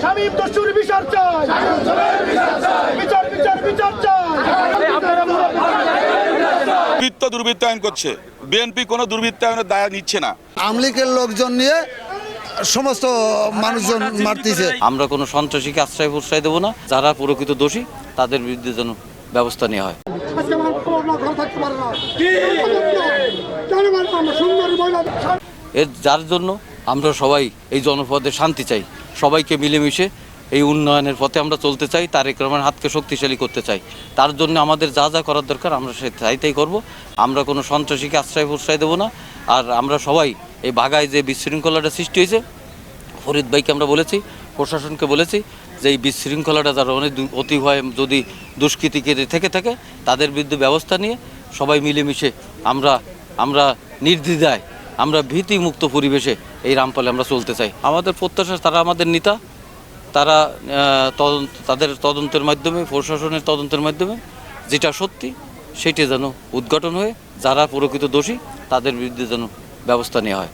শামীম দস্যুর বিচার চাই, বিচার বিচার বিচার চাই। দুর্বৃত্তায়ন করছে, বিএনপি কোনো দুর্বৃত্তায়নের দায় নিচ্ছে না। আওয়ামী লীগের লোকজন নিয়ে সমস্ত মানুষজন মারতেছে। আমরা কোনো সন্ত্রাসীকে আশ্রয় প্রশ্রয় দেবো না। যারা প্রকৃত দোষী তাদের বিরুদ্ধে যেন ব্যবস্থা নেওয়া হয়। এর যার জন্য আমরা সবাই এই জনপদে শান্তি চাই, সবাইকে মিলেমিশে এই উন্নয়নের পথে আমরা চলতে চাই, তারেক রহমানের হাতকে শক্তিশালী করতে চাই। তার জন্য আমাদের যা যা করার দরকার আমরা সেটাই করব। আমরা কোনো সন্ত্রাসীকে আশ্রয় প্রশ্রয় দেবো না। আর আমরা সবাই এই বাগায় যে বিশৃঙ্খলাটা সৃষ্টি হয়েছে, ফরিদ ভাইকে আমরা বলেছি, প্রশাসনকে বলেছি যে এই বিশৃঙ্খলাটা যারা অনেক অতিভয় যদি দুষ্কৃতিকে থেকে থাকে তাদের বিরুদ্ধে ব্যবস্থা নিয়ে সবাই মিলেমিশে আমরা নির্দ্বিধায় আমরা ভীতিমুক্ত পরিবেশে এই রামপালে আমরা চলতে চাই। আমাদের প্রত্যাশা তারা আমাদের নেতা, তারা তাদের তদন্তের মাধ্যমে, প্রশাসনের তদন্তের মাধ্যমে যেটা সত্যি সেটি যেন উদ্ঘাটন হয়ে যারা প্রকৃত দোষী তাদের বিরুদ্ধে যেন ব্যবস্থা নেওয়া হয়।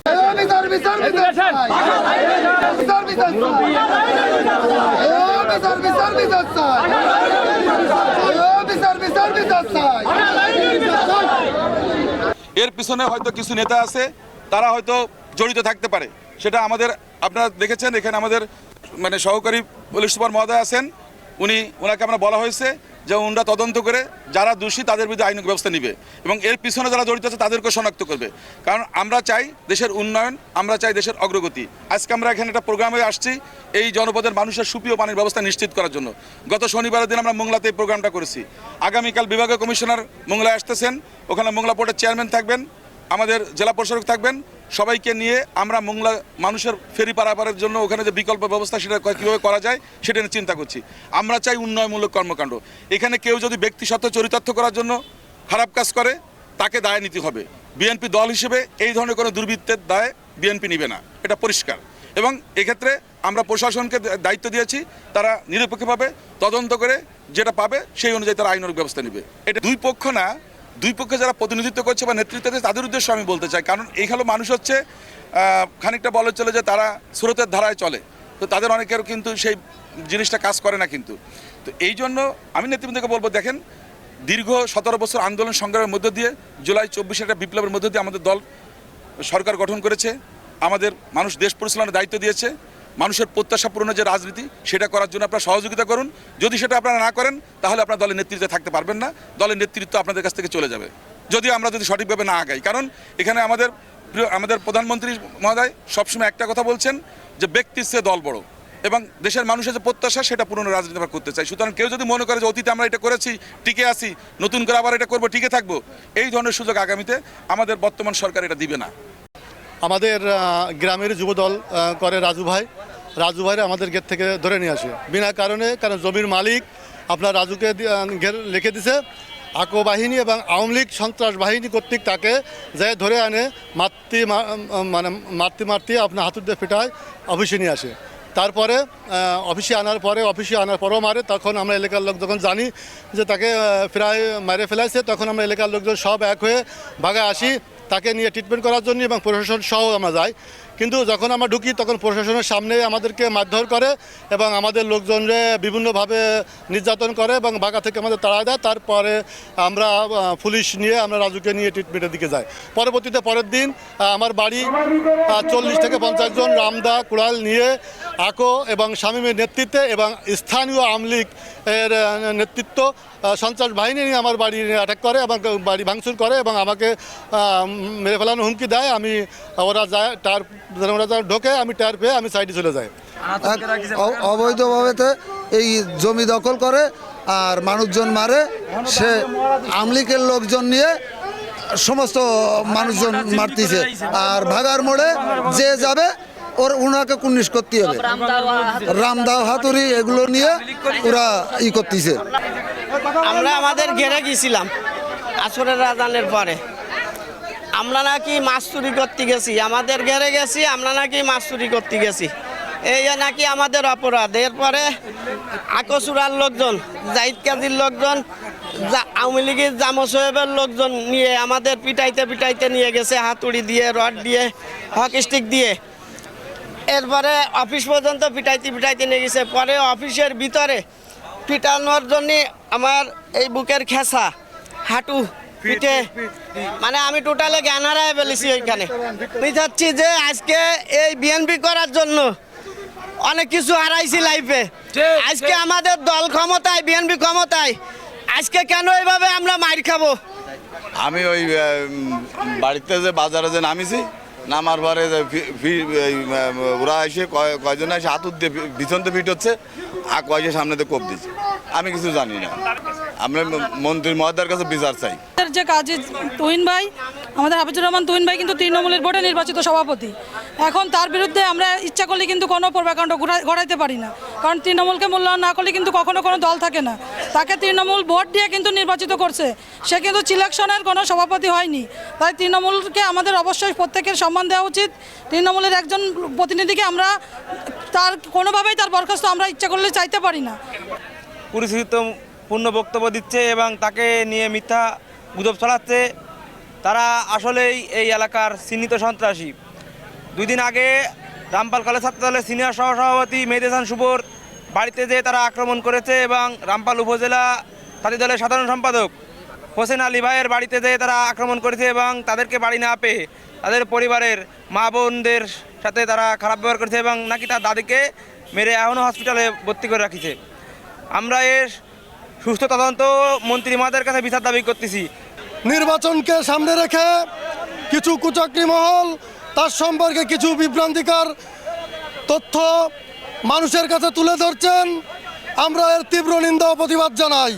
এর পিছনে হয়তো কিছু নেতা আছে, তারা হয়তো জড়িত থাকতে পারে। সেটা আমাদের, আপনারা দেখেছেন এখানে আমাদের সহকারী পুলিশ সুপার মহোদয় আছেন, ওনাকে আমরা বলা হয়েছে যে ওনারা তদন্ত করে যারা দোষী তাদের বিরুদ্ধে আইনি ব্যবস্থা নেবে এবং এর পিছনে যারা জড়িত আছে তাদেরকে শনাক্ত করবে। কারণ আমরা চাই দেশের উন্নয়ন, আমরা চাই দেশের অগ্রগতি। আজকে আমরা এখানে একটা প্রোগ্রামে আসছি এই জনপদের মানুষের সুপেয় পানির ব্যবস্থা নিশ্চিত করার জন্য। গত শনিবারের দিন আমরা মোংলাতে এই প্রোগ্রামটা করেছি। আগামীকাল বিভাগীয় কমিশনার মোংলায় আসতেছেন, ওখানে মোংলা পোর্টের চেয়ারম্যান থাকবেন, আমাদের জেলা প্রশাসক থাকবেন। সবাইকে নিয়ে আমরা মোংলা মানুষের ফেরি পারাপারের জন্য ওখানে যে বিকল্প ব্যবস্থা সেটা কীভাবে করা যায় সেটা নিয়ে চিন্তা করছি। আমরা চাই উন্নয়নমূলক কর্মকাণ্ড। এখানে কেউ যদি ব্যক্তিস্বার্থ চরিতার্থ করার জন্য খারাপ কাজ করে তাকে দায় নিতে হবে। বিএনপি দল হিসেবে এই ধরনের কোনো দুর্বৃত্তের দায় বিএনপি নেবে না, এটা পরিষ্কার। এবং এক্ষেত্রে আমরা প্রশাসনকে দায়িত্ব দিয়েছি, তারা নিরপেক্ষভাবে তদন্ত করে যেটা পাবে সেই অনুযায়ী তারা আইনানুগ ব্যবস্থা নেবে। এটা দুই পক্ষ না, দুই পক্ষে যারা প্রতিনিধিত্ব করছে বা নেতৃত্ব দিচ্ছে তাদের উদ্দেশ্যে আমি বলতে চাই। কারণ এইখানে মানুষ হচ্ছে খানিকটা বলে চলে যে তারা স্রোতের ধারায় চলে, তো তাদের অনেকের কিন্তু সেই জিনিসটা কাজ করে না। কিন্তু তো এই জন্য আমি নেতৃবৃন্দকে বলবো, দেখেন দীর্ঘ 17 বছর আন্দোলন সংগ্রামের মধ্য দিয়ে জুলাই 24 একটা বিপ্লবের মধ্য দিয়ে আমাদের দল সরকার গঠন করেছে, আমাদের মানুষ দেশ পরিচালনার দায়িত্ব দিয়েছে। মানুষের প্রত্যাশা পূরণের যে রাজনীতি সেটা করার জন্য আপনারা সহযোগিতা করুন। যদি সেটা আপনারা না করেন তাহলে আপনারা দলের নেতৃত্বে থাকতে পারবেন না, দলের নেতৃত্ব আপনাদের কাছ থেকে চলে যাবে যদি আমরা সঠিকভাবে না আগাই। কারণ এখানে আমাদের প্রধানমন্ত্রী মহোদয় সবসময় একটা কথা বলছেন যে ব্যক্তির চেয়ে দল বড়, এবং দেশের মানুষের যে প্রত্যাশা সেটা পূরণের রাজনীতি আমরা করতে চাই। সুতরাং কেউ যদি মনে করে যে অতীতে আমরা এটা করেছি, টিকে আসি, নতুন করে আবার এটা করবো, টিকে থাকবো, এই ধরনের সুযোগ আগামীতে আমাদের বর্তমান সরকার এটা দিবে না। আমাদের গ্রামের যুবদল করে রাজু ভাইরা আমাদের গেট থেকে ধরে নিয়ে আসে বিনা কারণে। কারণ জমির মালিক আপনার রাজুকে লিখে দিছে, আকো বাহিনী এবং আওয়ামী লীগ সন্ত্রাস বাহিনী কর্তৃক তাকে যায় ধরে আনে মারতে আপনার হাতুর দিয়ে ফেটায় অফিসে নিয়ে আসে। তারপরে অফিসে আনার পরেও মারে। তখন আমরা এলাকার লোক যখন জানি যে তাকে প্রায় মেরে ফেলাইছে, তখন আমরা এলাকার লোকজন সব এক হয়ে ভাগায় আসি তাকে নিয়ে ট্রিটমেন্ট করার জন্য, এবং প্রশাসন সহ আমরা যাই। কিন্তু যখন আমরা ঢুকি তখন প্রশাসনের সামনে আমাদেরকে মারধর করে এবং আমাদের লোকজনরে বিভিন্নভাবে নির্যাতন করে এবং বাগা থেকে আমাদের তাড়া দেয়। তারপরে আমরা পুলিশ নিয়ে আমরা রাজুকে নিয়ে ট্রিটমেন্টের দিকে যাই। পরবর্তীতে পরের দিন আমার বাড়ি 40 থেকে 50 জন রামদা কুড়াল নিয়ে আকো এবং শামীমের নেতৃত্বে এবং স্থানীয় আওয়ামী লীগ এর নেতৃত্ব সন্ত্রাস বাহিনী নিয়ে আমার বাড়ি অ্যাটাক করে এবং বাড়ি ভাঙচুর করে এবং আমাকে মেরে ফেলানোর হুমকি দেয়। ওরা যায় ওরা ঢোকে, আমি টায়ার পেয়ে আমি সাইডে চলে যাই। অবৈধভাবে এই জমি দখল করে আর মানুষজন মারে। সে আওয়ামী লীগের লোকজন নিয়ে সমস্ত মানুষজন মারতেছে। আর ভাগার মোড়ে যে যাবে ওনাকে কুন্নিশ করতে হবে। রামদাও হাতুড়ি এগুলো নিয়ে ওরা করতেছে। আমরা আমাদের ঘেরে গেছিলাম আসরের আজানের পরে, আমরা নাকি মাছ চুরি করতে গেছি, আমাদের ঘেরে গেছি, আমরা নাকি মাছ চুরি করতে গেছি, এই নাকি আমাদের অপরাধ। এরপরে আকসুরার লোকজন, জাহিদ কাজীর লোকজন, আওয়ামী লীগের জামো সাহেবের লোকজন নিয়ে আমাদের পিটাইতে নিয়ে গেছে হাতুড়ি দিয়ে, রড দিয়ে, হকি স্টিক দিয়ে। এরপরে অফিস পর্যন্ত পিটাইতে নিয়ে গেছে। পরে অফিসের ভিতরে পিটানোর জন্য আমার এই বুকের খেসা, হাঁটু, পিঠে, মানে আমি টোটালে জ্ঞান হারায় ফেলেছি ওইখানে। আমি চাচ্ছি যে আজকে এই বিএনপি করার জন্য অনেক কিছু হারাইছি লাইফে। আজকে আমাদের দল ক্ষমতায়, বিএনপি ক্ষমতায়, আজকে কেন এইভাবে আমরা মাইর খাবো? আমি ওই বাড়িতে যে বাজারে যে নামিছি, নামার পরে ওরা এসে কয়জন এসে হাত দিয়ে পিছনতে ফিট হচ্ছে, আর কয়েকজন সামনেতে কোপ দিচ্ছে। আমি কিছু জানি না। আমরা মন্ত্রী মহোদয়ের কাছে বিচার চাই। যে কাজী তুহিন ভাই, আমাদের হাফিজুর রহমান তুহিন ভাই কিন্তু তৃণমূলের ভোটে নির্বাচিত সভাপতি। এখন তার বিরুদ্ধে আমরা ইচ্ছা করলে কিন্তু কোনো পূর্বাকাণ্ড ঘটাইতে পারি না, কারণ তৃণমূলকে মূল্যায়ন না করলে কিন্তু কখনো কোনো দল থাকে না। তাকে তৃণমূল ভোট দিয়ে কিন্তু নির্বাচিত করছে, সে কিন্তু সিলেকশনের কোনো সভাপতি হয়নি। তাই তৃণমূলকে আমাদের অবশ্যই প্রত্যেকের সম্মান দেওয়া উচিত। তৃণমূলের একজন প্রতিনিধিকে আমরা তার কোনোভাবেই তার বরখাস্ত আমরা ইচ্ছা করলে চাইতে পারি না। পরিস্থিতিপূর্ণ বক্তব্য দিচ্ছে এবং তাকে নিয়ে মিথ্যা গুজব ছড়াচ্ছে। তারা আসলেই এই এলাকার চিহ্নিত সন্ত্রাসী। 2 দিন আগে রামপাল কলেজ ছাত্রদলের সিনিয়র সহসভাপতি মেহেদী হাসান শুভর বাড়িতে যেয়ে তারা আক্রমণ করেছে এবং রামপাল উপজেলা ছাত্রী দলের সাধারণ সম্পাদক হোসেন আলী ভাইয়ের বাড়িতে যেয়ে তারা আক্রমণ করেছে এবং তাদেরকে বাড়ি না পেয়ে তাদের পরিবারের মা বোনদের সাথে তারা খারাপ ব্যবহার করেছে এবং নাকি তার দাদিকে মেরে এখনও হসপিটালে ভর্তি করে রাখিছে। আমরা এর সুস্থ তদন্ত মন্ত্রী মহোদয়ের কাছে বিচার দাবি করতেছি। নির্বাচনকে সামনে রেখে কিছু কুচক্রী মহল তার সম্পর্কে কিছু বিভ্রান্তিকর তথ্য মানুষের কাছে তুলে ধরছেন। আমরা এর তীব্র নিন্দা ও প্রতিবাদ জানাই।